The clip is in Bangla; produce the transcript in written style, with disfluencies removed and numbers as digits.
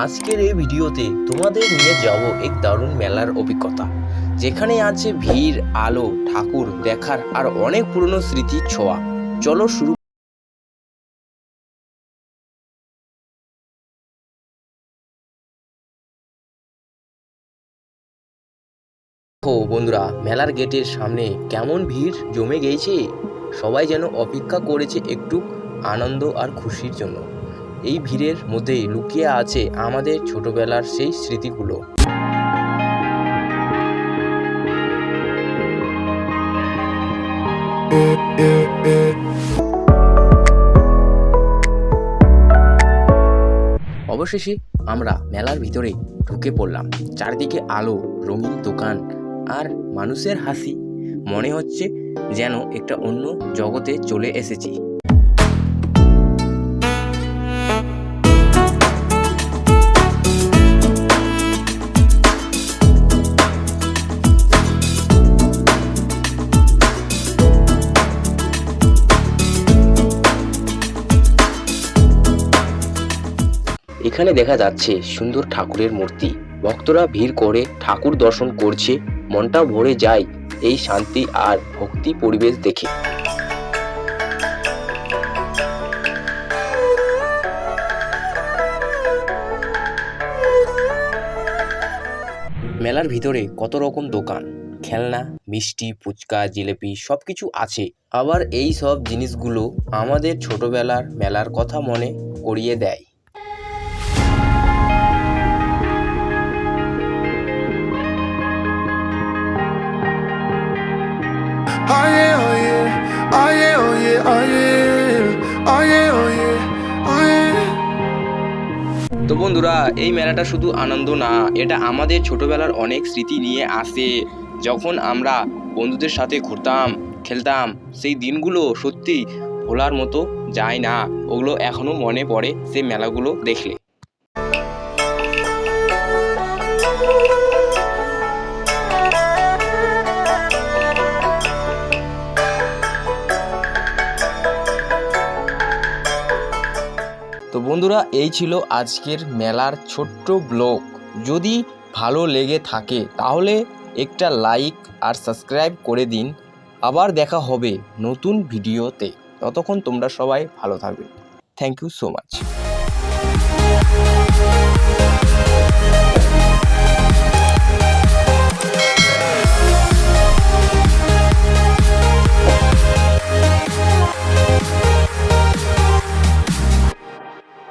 আজকের এই ভিডিওতে তোমাদের নিয়ে যাব এক দারুণ মেলার অভিজ্ঞতা, যেখানে আছে ভিড়, আলো, ঠাকুর দেখার আর অনেক পুরনো স্মৃতির ছোঁয়া। চলো শুরু। বন্ধুরা, মেলার গেটের সামনে কেমন ভিড় জমে গেছে। সবাই যেন অপেক্ষা করেছে একটু আনন্দ আর খুশির জন্য। এই ভিড়ের মধ্যে লুকিয়ে আছে আমাদের ছোটবেলার সেই স্মৃতিগুলো। অবশেষে আমরা মেলার ভিতরে ঢুকে পড়লাম। চারিদিকে আলো, রঙিন দোকান আর মানুষের হাসি। মনে হচ্ছে যেন একটা অন্য জগতে চলে এসেছি। এখানে দেখা যাচ্ছে সুন্দর ঠাকুরের মূর্তি। ভক্তরা ভিড় করে ঠাকুর দর্শন করছে। মনটা ভরে যায় এই শান্তি আর ভক্তি পরিবেশ দেখে। মেলার ভিতরে কত রকম দোকান, খেলনা, মিষ্টি, ফুচকা, জিলিপি সবকিছু আছে। আবার এই সব জিনিসগুলো আমাদের ছোটবেলার মেলার কথা মনে করিয়ে দেয়। Oh yeah, oh yeah, oh yeah, oh yeah, oh yeah, oh yeah, oh yeah, oh yeah. তো বন্ধুরা, এই মেলাটা শুধু আনন্দ না, এটা আমাদের ছোটবেলার অনেক স্মৃতি নিয়ে আসে। যখন আমরা বন্ধুদের সাথে ঘুরতাম, খেলতাম, সেই দিনগুলো সত্যি ভোলার মতো যায় না। ওগুলো এখনো মনে পড়ে সেই মেলাগুলো দেখলে। তো বন্ধুরা, এই ছিল আজকের মেলার ছোট্ট ব্লগ। যদি ভালো লেগে থাকে তাহলে একটা লাইক আর সাবস্ক্রাইব করে দিন। আবার দেখা হবে নতুন ভিডিওতে। ততক্ষণ তোমরা সবাই ভালো থাকবে। Thank you so much.